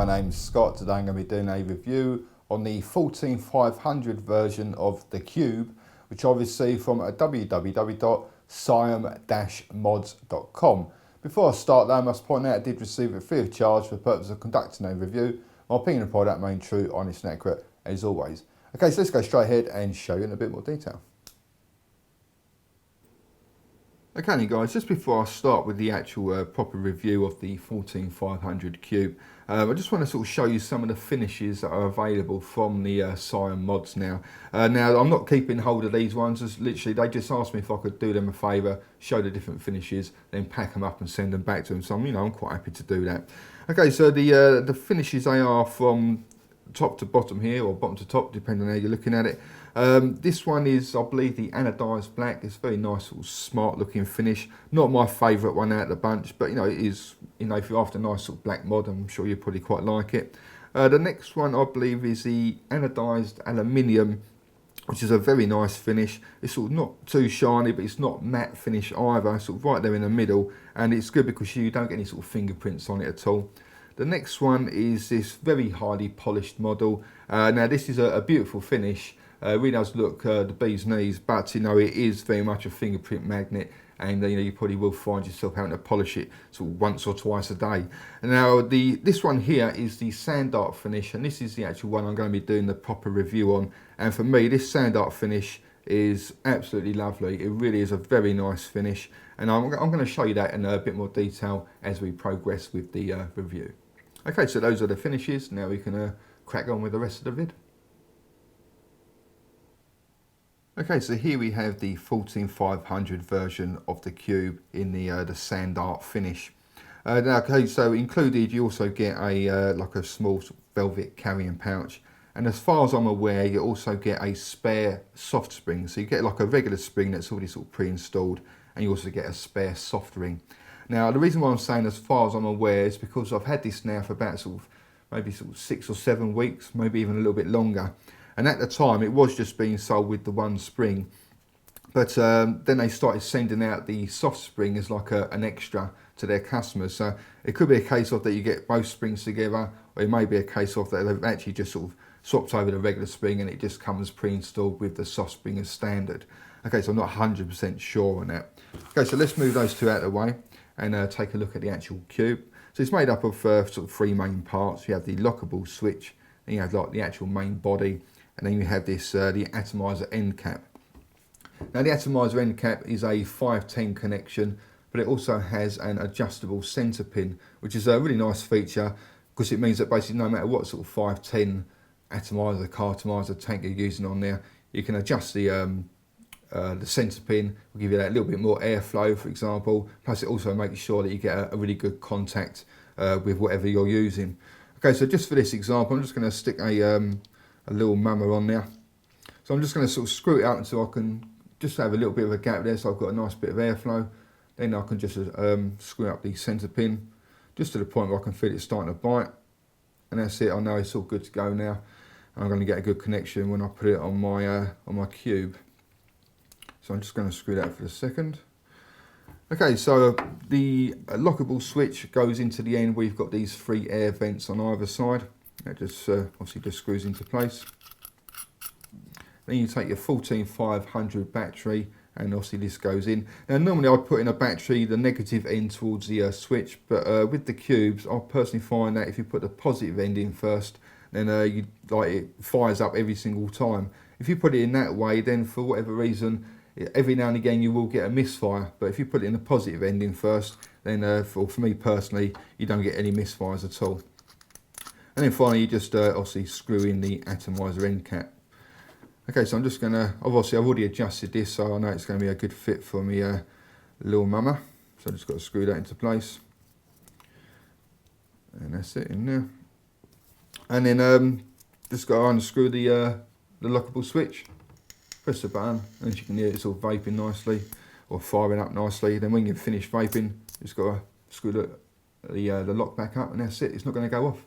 my name's Scott. Today I'm going to be doing a review on the 14500 version of the Cube, which I received from www.siam-mods.com. Before I start though, I must point out I did receive it free of charge for the purpose of conducting a review. My opinion of the product remains true, honest and accurate as always. Okay, so let's go straight ahead and show you in a bit more detail. Okay guys, just before I start with the actual proper review of the 14500 Cube, I just want to sort of show you some of the finishes that are available from the Siam mods now. Now I'm not keeping hold of these ones, just literally they just asked me if I could do them a favour, show the different finishes, then pack them up and send them back to them. So I'm quite happy to do that. Okay, so the finishes, they are from top to bottom here, or bottom to top, depending on how you're looking at it. This one is, I believe, the anodised black. It's a very nice, sort of smart looking finish. Not my favourite one out of the bunch, but it is, if you're after a nice sort of black mod, I'm sure you probably quite like it. The next one, I believe, is the anodised aluminium, which is a very nice finish. It's sort of not too shiny, but it's not matte finish either, sort of right there in the middle, and it's good because you don't get any sort of fingerprints on it at all. The next one is this very highly polished model. Now this is a beautiful finish. Really does look the bee's knees, but it is very much a fingerprint magnet, and you probably will find yourself having to polish it sort of once or twice a day. And now this one here is the sand art finish, and this is the actual one I'm going to be doing the proper review on. And for me, this sand art finish is absolutely lovely. It really is a very nice finish, and I'm going to show you that in a bit more detail as we progress with the review. Okay, so those are the finishes. Now we can crack on with the rest of the vid. Okay, so here we have the 14500 version of the Cube in the sand art finish. Now, okay, so included you also get a like a small velvet carrying pouch, and as far as I'm aware, you also get a spare soft spring. So you get like a regular spring that's already sort of pre-installed, and you also get a spare soft ring. Now, the reason why I'm saying as far as I'm aware is because I've had this now for about maybe 6 or 7 weeks, maybe even a little bit longer. And at the time, it was just being sold with the one spring. But then they started sending out the soft spring as like an extra to their customers. So it could be a case of that you get both springs together, or it may be a case of that they've actually just sort of swapped over the regular spring and it just comes pre-installed with the soft spring as standard. Okay, so I'm not 100% sure on that. Okay, so let's move those two out of the way and take a look at the actual Cube. So it's made up of sort of 3 main parts. You have the lockable switch, then you have like the actual main body, and then you have this the atomizer end cap. Now the atomizer end cap is a 510 connection, but it also has an adjustable center pin, which is a really nice feature because it means that basically no matter what sort of 510 atomizer, cartomizer tank you're using on there, you can adjust the center pin. Will give you that little bit more airflow, for example. Plus it also makes sure that you get a really good contact with whatever you're using. Okay, so just for this example, I'm just going to stick a little mummer on there. So I'm just going to sort of screw it out until I can just have a little bit of a gap there, so I've got a nice bit of airflow. Then I can just screw up the center pin just to the point where I can feel it starting to bite, and that's it. I know it's all good to go now. I'm going to get a good connection when I put it on my Cube. So I'm just going to screw that for a second. Okay, so the lockable switch goes into the end where you've got these 3 air vents on either side. That just obviously just screws into place. Then you take your 14500 battery, and obviously this goes in. Now normally I'd put in a battery the negative end towards the switch, but with the Cubes I personally find that if you put the positive end in first, then it fires up every single time. If you put it in that way, then for whatever reason, every now and again you will get a misfire, but if you put it in the positive ending first, then for me personally, you don't get any misfires at all. And then finally you just obviously screw in the atomizer end cap. Okay, so I'm just going to, obviously I've already adjusted this, so I know it's going to be a good fit for me little mummer. So I've just got to screw that into place. And that's it in there. And then just got to unscrew the lockable switch. Press the button, and as you can hear, it's all vaping nicely, or firing up nicely. Then when you've finished vaping, just got to screw the lock back up, and that's it. It's not going to go off.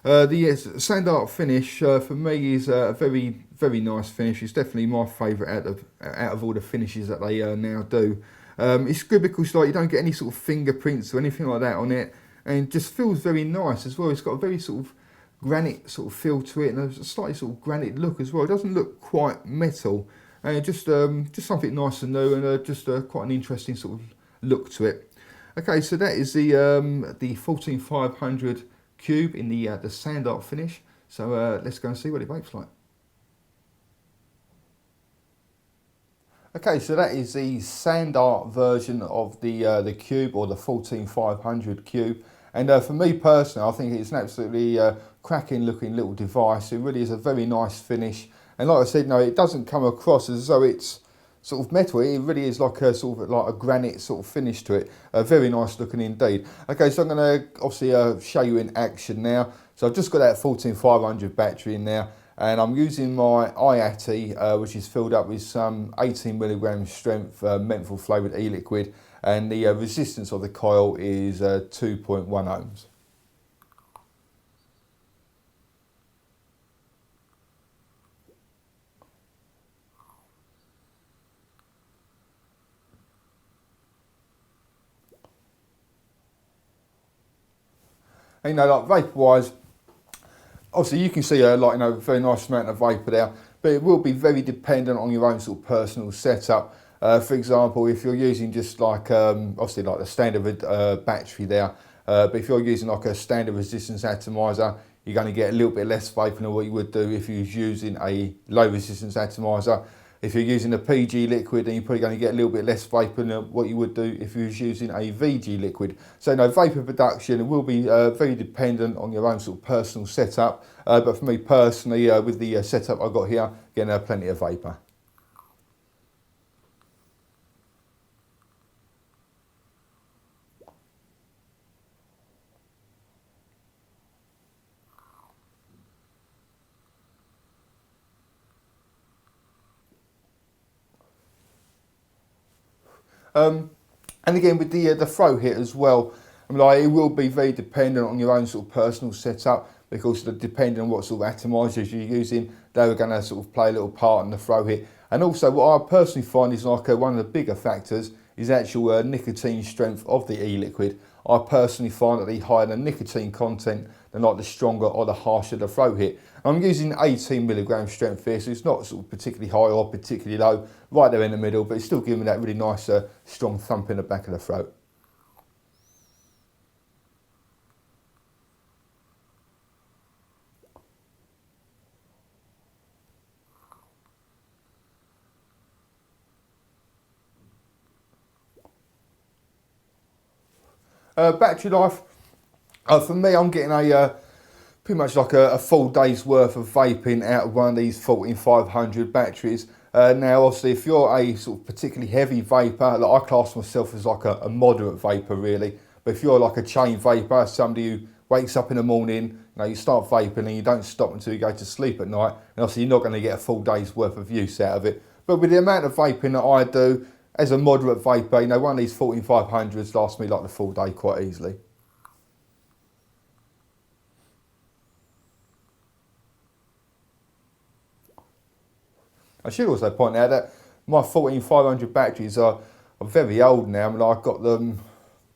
The sand art finish for me is a very, very nice finish. It's definitely my favourite out of all the finishes that they now do. It's good because like you don't get any sort of fingerprints or anything like that on it, and just feels very nice as well. It's got a very sort of granite sort of feel to it, and a slightly sort of granite look as well. It doesn't look quite metal, and just something nice and new, and just quite an interesting sort of look to it. Okay, so that is the 14500 cube in the sand art finish. So let's go and see what it vapes like. Okay, so that is the sand art version of the cube, or the 14500 cube. And for me personally, I think it's an absolutely cracking looking little device. It really is a very nice finish. And like I said, no, it doesn't come across as though it's sort of metal. It really is like a sort of like a granite sort of finish to it. Very nice looking indeed. Okay, so I'm going to obviously show you in action now. So I've just got that 14500 battery in there, and I'm using my e-cig, which is filled up with some 18mg strength menthol flavoured e-liquid, and the resistance of the coil is 2.1 ohms. And, like vapor wise, obviously you can see a very nice amount of vapor there, but it will be very dependent on your own sort of personal setup. For example, if you're using just like obviously like the standard battery there, but if you're using like a standard resistance atomizer, you're going to get a little bit less vapor than what you would do if you was using a low resistance atomizer. If you're using a PG liquid, then you're probably going to get a little bit less vapor than what you would do if you was using a VG liquid. So no, vapor production will be very dependent on your own sort of personal setup. But for me personally, with the setup I've got here, getting plenty of vapor. And again with the throw hit as well, I mean, like, it will be very dependent on your own sort of personal setup, because depending on what sort of atomizers you're using, they're going to sort of play a little part in the throw hit. And also what I personally find is like one of the bigger factors is actual nicotine strength of the e-liquid. I personally find that the higher the nicotine content, then like the stronger or the harsher the throw hit. I'm using 18mg strength here, so it's not sort of particularly high or particularly low, right there in the middle, but it's still giving me that really nice strong thump in the back of the throat. Battery life, for me, I'm getting a pretty much like a full day's worth of vaping out of one of these 14500 batteries. Now, obviously, if you're a sort of particularly heavy vapor, like I class myself as like a moderate vapor really, but if you're like a chain vapor, somebody who wakes up in the morning, you know, you start vaping and you don't stop until you go to sleep at night, and obviously you're not going to get a full day's worth of use out of it. But with the amount of vaping that I do, as a moderate vapor, you know, one of these 14500s lasts me like the full day quite easily. I should also point out that my 14500 batteries are very old now. I mean, I got them,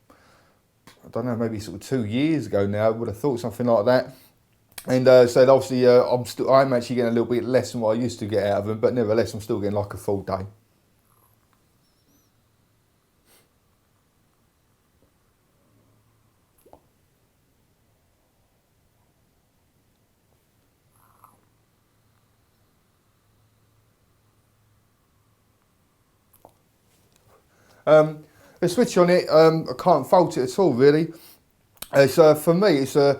I don't know, maybe sort of 2 years ago now. I would have thought something like that. And so obviously I'm actually getting a little bit less than what I used to get out of them, but nevertheless I'm still getting like a full day. The switch on it, I can't fault it at all really. So for me, it's a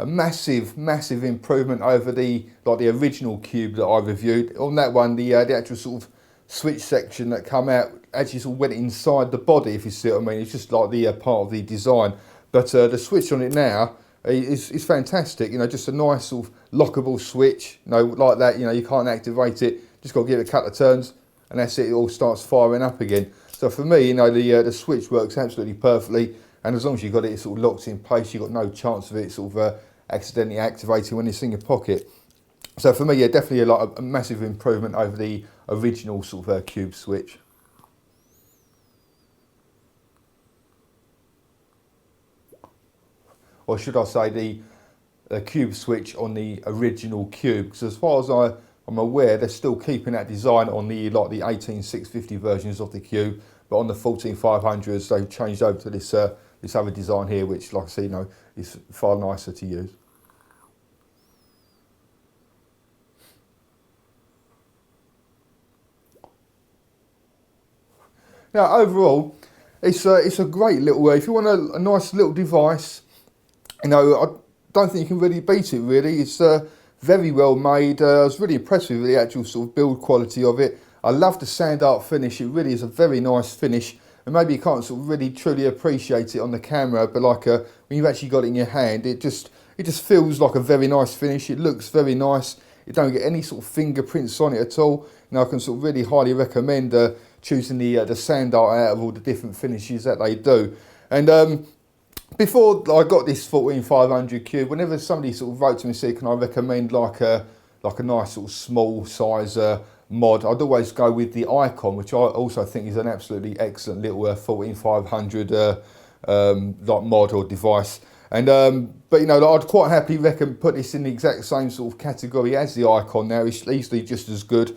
massive improvement over the original cube that I reviewed. On that one, the actual sort of switch section that come out actually sort of went inside the body, if you see what I mean. It's just like the part of the design. But the switch on it now is fantastic. You know, just a nice sort of lockable switch. You know, like that. You know, you can't activate it. Just got to give it a couple of turns, and that's it. It all starts firing up again. So for me, you know, the switch works absolutely perfectly, and as long as you've got it sort of locked in place, you've got no chance of it sort of accidentally activating when it's in your pocket. So for me, yeah, definitely a massive improvement over the original sort of cube switch. or should I say the cube switch on the original cube, because as far as I'm aware, they're still keeping that design on the 18650 versions of the cube, but on the 14500s they've changed over to this this other design here, which, like I say, is far nicer to use. Now overall, it's a great little, if you want a nice little device, I don't think you can really beat it really. It's very well made. I was really impressed with the actual sort of build quality of it. I love the sand art finish. It really is a very nice finish, and maybe you can't sort of really truly appreciate it on the camera, but when you've actually got it in your hand, it just feels like a very nice finish. It looks very nice. You don't get any sort of fingerprints on it at all. I can sort of really highly recommend choosing the sand art out of all the different finishes that they do. And before I got this 14500 cube, whenever somebody sort of wrote to me and said, can I recommend like a nice sort of small size mod, I'd always go with the Icon, which I also think is an absolutely excellent little 14500 like mod or device. And but I'd quite happily put this in the exact same sort of category as the Icon now. It's easily just as good,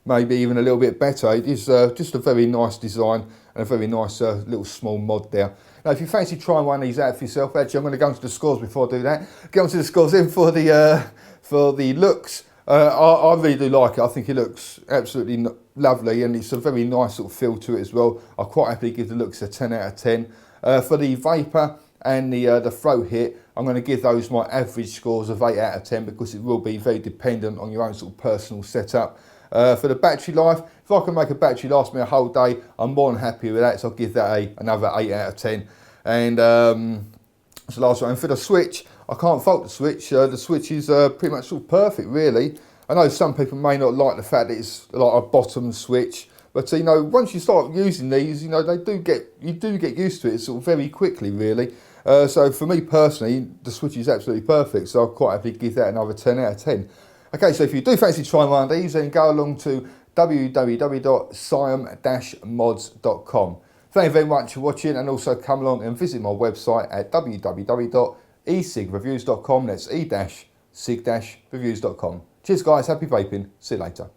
maybe even a little bit better. It is just a very nice design and a very nice little small mod there. Now, if you fancy trying one of these out for yourself, actually, I'm going to go into the scores before I do that. Get onto the scores in for the looks. I really do like it. I think it looks absolutely lovely, and it's a very nice sort of feel to it as well. I'll quite happily give the looks a 10 out of 10. For the Vapor and the throat hit, I'm going to give those my average scores of 8 out of 10, because it will be very dependent on your own sort of personal setup. For the battery life, if I can make a battery last me a whole day, I'm more than happy with that, so I'll give that another 8 out of 10. And that's the last one. And for the switch, I can't fault the switch. The switch is pretty much sort of perfect, really. I know some people may not like the fact that it's like a bottom switch, but once you start using these, you do get used to it sort of very quickly, really. So for me personally, the switch is absolutely perfect, so I'll quite happily give that another 10 out of 10. Okay, so if you do fancy trying one of these, then go along to www.siam-mods.com. Thank you very much for watching, and also come along and visit my website at www.e-cig-reviews.com. That's e-cig-reviews.com. Cheers guys, happy vaping, see you later.